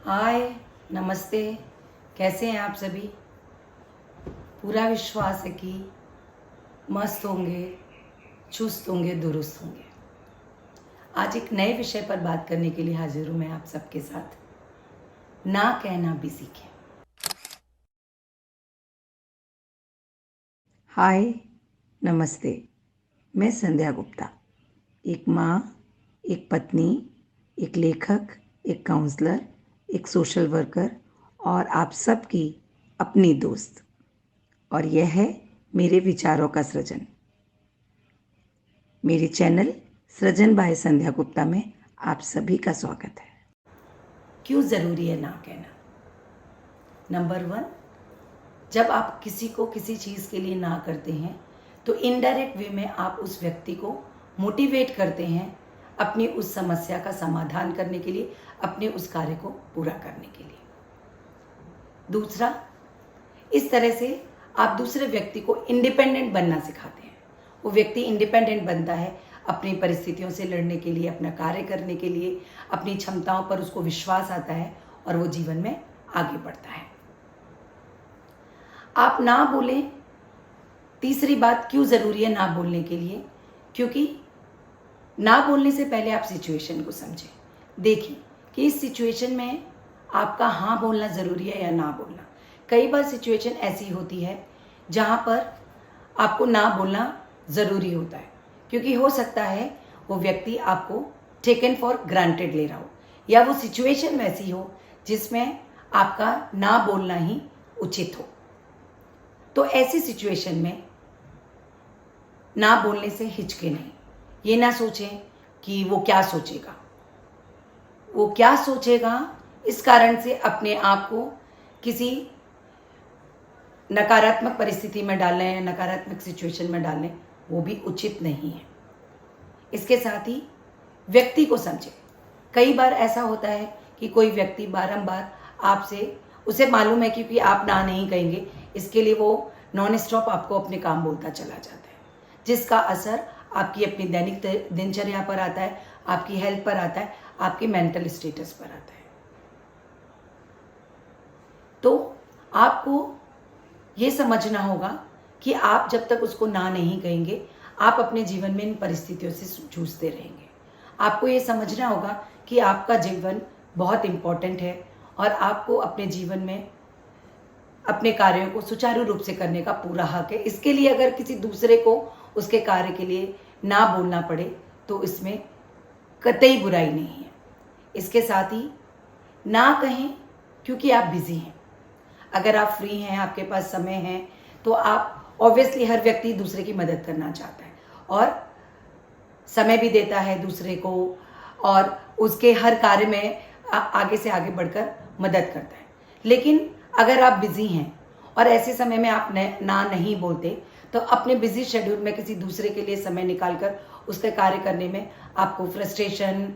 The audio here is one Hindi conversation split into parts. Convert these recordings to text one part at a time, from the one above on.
हाय, नमस्ते। कैसे हैं आप सभी? पूरा विश्वास है कि मस्त होंगे, चुस्त होंगे, दुरुस्त होंगे। आज एक नए विषय पर बात करने के लिए हाजिर हूं मैं आप सबके साथ। ना कहना भी सीखें। हाय, नमस्ते। मैं संध्या गुप्ता, एक माँ, एक पत्नी, एक लेखक, एक काउंसलर, एक सोशल वर्कर और आप सबकी अपनी दोस्त। और यह है मेरे विचारों का सृजन। मेरे चैनल सृजन बाय संध्या गुप्ता में आप सभी का स्वागत है। क्यों ज़रूरी है ना कहना? नंबर 1, जब आप किसी को किसी चीज़ के लिए ना करते हैं तो इनडायरेक्ट वे में आप उस व्यक्ति को मोटिवेट करते हैं अपनी उस समस्या का समाधान करने के लिए, अपने उस कार्य को पूरा करने के लिए। दूसरा, इस तरह से आप दूसरे व्यक्ति को इंडिपेंडेंट बनना सिखाते हैं। वो व्यक्ति इंडिपेंडेंट बनता है अपनी परिस्थितियों से लड़ने के लिए, अपना कार्य करने के लिए, अपनी क्षमताओं पर उसको विश्वास आता है और वो जीवन में आगे बढ़ता है। आप ना बोलें। तीसरी बात, क्यों ज़रूरी है ना बोलने के लिए? क्योंकि ना बोलने से पहले आप सिचुएशन को समझें। देखें कि इस सिचुएशन में आपका हाँ बोलना ज़रूरी है या ना बोलना। कई बार सिचुएशन ऐसी होती है जहाँ पर आपको ना बोलना ज़रूरी होता है, क्योंकि हो सकता है वो व्यक्ति आपको टेकन फॉर ग्रांटेड ले रहा हो, या वो सिचुएशन वैसी हो जिसमें आपका ना बोलना ही उचित हो। तो ऐसी सिचुएशन में ना बोलने से हिचके नहीं। ये ना सोचें कि वो क्या सोचेगा। वो क्या सोचेगा इस कारण से अपने आप को किसी नकारात्मक परिस्थिति में डालना या नकारात्मक सिचुएशन में डालने, वो भी उचित नहीं है। इसके साथ ही व्यक्ति को समझें। कई बार ऐसा होता है कि कोई व्यक्ति बारंबार आपसे, उसे मालूम है क्योंकि आप ना नहीं कहेंगे, इसके लिए वो नॉन स्टॉप आपको अपने काम बोलता चला जाता है, जिसका असर आपकी अपनी दैनिक दिनचर्या पर आता है, आपकी हेल्थ पर आता है, आपके मेंटल स्टेटस पर आता है। तो आपको ये समझना होगा कि आप जब तक उसको ना नहीं कहेंगे, आप अपने जीवन में इन परिस्थितियों से जूझते रहेंगे। आपको ये समझना होगा कि आपका जीवन बहुत इम्पोर्टेंट है और आपको अपने जीवन में अपने कार्यों को सुचारू रूप से करने का पूरा हक है। इसके लिए अगर किसी दूसरे को उसके कार्य के लिए ना बोलना पड़े तो इसमें कतई बुराई नहीं है। इसके साथ ही ना कहें क्योंकि आप बिजी हैं। अगर आप फ्री हैं, आपके पास समय है, तो आप ऑब्वियसली, हर व्यक्ति दूसरे की मदद करना चाहता है और समय भी देता है दूसरे को और उसके हर कार्य में आगे से आगे बढ़कर मदद करता है। लेकिन अगर आप बिजी हैं और ऐसे समय में आप ना नहीं बोलते, तो अपने बिजी शेड्यूल में किसी दूसरे के लिए समय निकालकर उसके कार्य करने में आपको फ्रस्ट्रेशन,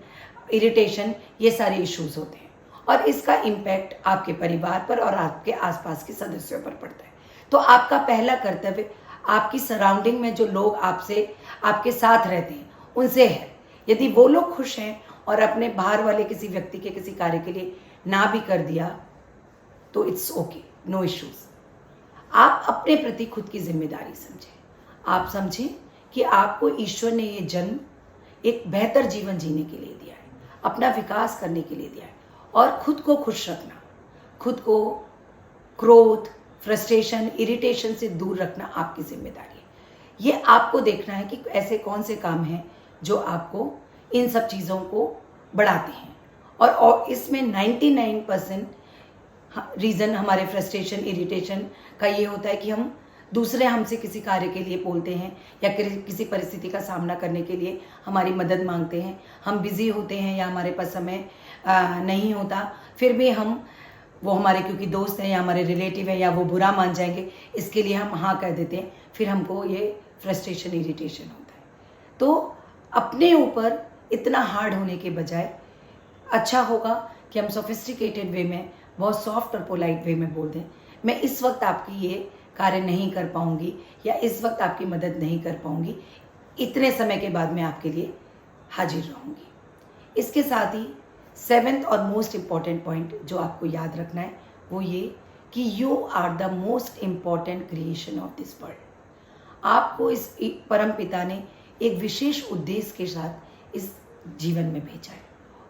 इरिटेशन, ये सारे इश्यूज होते हैं और इसका इम्पैक्ट आपके परिवार पर और आपके आसपास के सदस्यों पर पड़ता है। तो आपका पहला कर्तव्य आपकी सराउंडिंग में जो लोग आपसे, आपके साथ रहते हैं, उनसे है। यदि वो लोग खुश हैं और अपने बाहर वाले किसी व्यक्ति के किसी कार्य के लिए ना भी कर दिया तो इट्स ओके, नो इश्यूज। आप अपने प्रति खुद की जिम्मेदारी समझें। आप समझें कि आपको ईश्वर ने ये जन्म एक बेहतर जीवन जीने के लिए दिया है, अपना विकास करने के लिए दिया है और खुद को खुश रखना, खुद को क्रोध, फ्रस्ट्रेशन, इरिटेशन से दूर रखना आपकी जिम्मेदारी है। ये आपको देखना है कि ऐसे कौन से काम हैं जो आपको इन सब चीज़ों को बढ़ाते हैं और इसमें 99% रीज़न हमारे फ्रस्ट्रेशन, इरिटेशन का ये होता है कि हम दूसरे हमसे किसी कार्य के लिए बोलते हैं या किसी परिस्थिति का सामना करने के लिए हमारी मदद मांगते हैं। हम बिज़ी होते हैं या हमारे पास समय नहीं होता, फिर भी हम, वो हमारे क्योंकि दोस्त हैं या हमारे रिलेटिव हैं या वो बुरा मान जाएंगे, इसके लिए हम हाँ कह देते हैं, फिर हमको ये फ्रस्ट्रेशन, इरिटेशन होता है। तो अपने ऊपर इतना हार्ड होने के बजाय अच्छा होगा कि हम सोफिस्टिकेटेड वे में, बहुत सॉफ्ट और पोलाइट वे में बोल दें, मैं इस वक्त आपकी ये कार्य नहीं कर पाऊंगी या इस वक्त आपकी मदद नहीं कर पाऊंगी, इतने समय के बाद मैं आपके लिए हाजिर रहूंगी। इसके साथ ही सेवेंथ और मोस्ट इम्पॉर्टेंट पॉइंट जो आपको याद रखना है वो ये कि you are the most important creation of this world. आपको इस परम पिता ने एक विशेष उद्देश्य के साथ इस जीवन में भेजा है,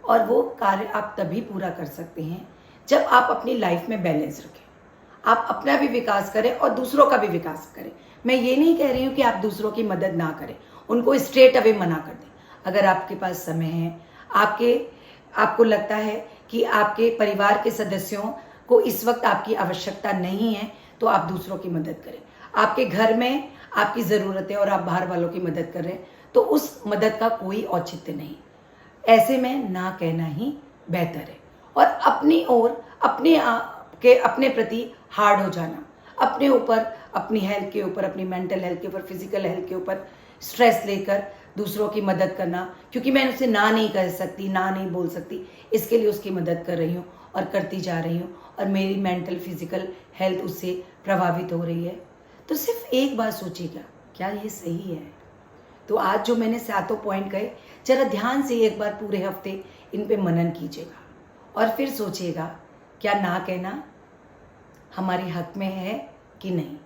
और वो कार्य आप तभी पूरा कर सकते हैं जब आप अपनी लाइफ में बैलेंस रखें, आप अपना भी विकास करें और दूसरों का भी विकास करें। मैं ये नहीं कह रही हूँ कि आप दूसरों की मदद ना करें, उनको स्ट्रेट अवे मना कर दें। अगर आपके पास समय है, आपको लगता है कि आपके परिवार के सदस्यों को इस वक्त आपकी आवश्यकता नहीं है, तो आप दूसरों की मदद करें। आपके घर में आपकी ज़रूरत है और आप बाहर वालों की मदद कर रहे हैं, तो उस मदद का कोई औचित्य नहीं। ऐसे में ना कहना ही बेहतर है। और अपनी ओर अपने प्रति हार्ड हो जाना, अपने ऊपर, अपनी हेल्थ के ऊपर, अपनी मेंटल हेल्थ के ऊपर, फिजिकल हेल्थ के ऊपर स्ट्रेस लेकर दूसरों की मदद करना, क्योंकि मैं उसे ना नहीं कर सकती, ना नहीं बोल सकती, इसके लिए उसकी मदद कर रही हूँ और करती जा रही हूँ, और मेरी मेंटल फिजिकल हेल्थ उससे प्रभावित हो रही है। तो सिर्फ एक बात सोचिएगा, क्या ये सही है? तो आज जो मैंने 7 पॉइंट कहे, जरा ध्यान से एक बार पूरे हफ्ते इन पे मनन कीजिएगा और फिर सोचिएगा क्या ना कहना हमारे हक में है कि नहीं।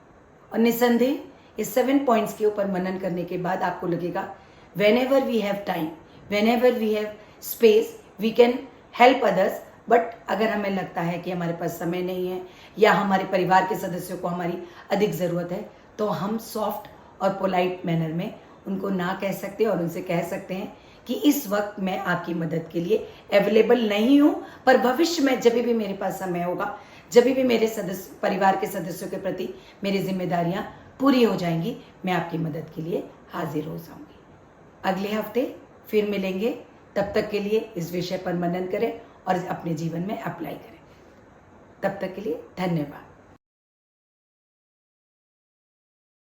और निसंदेह इस 7 पॉइंट्स के ऊपर मनन करने के बाद आपको लगेगा whenever we have time, whenever we have space, we can help others। But अगर हमें लगता है कि हमारे पास समय नहीं है या हमारे परिवार के सदस्यों को हमारी अधिक ज़रूरत है, तो हम सॉफ्ट और पोलाइट मैनर में उनको ना कह सकते हैं और उनसे कह सकते हैं कि इस वक्त मैं आपकी मदद के लिए अवेलेबल नहीं हूँ, पर भविष्य में जब भी मेरे पास समय होगा, जब भी मेरे परिवार के सदस्यों के प्रति मेरी जिम्मेदारियाँ पूरी हो जाएंगी, मैं आपकी मदद के लिए हाजिर हो जाऊँगी। अगले हफ्ते फिर मिलेंगे, तब तक के लिए इस विषय पर मनन करें और अपने जीवन में अप्लाई करें। तब तक के लिए धन्यवाद।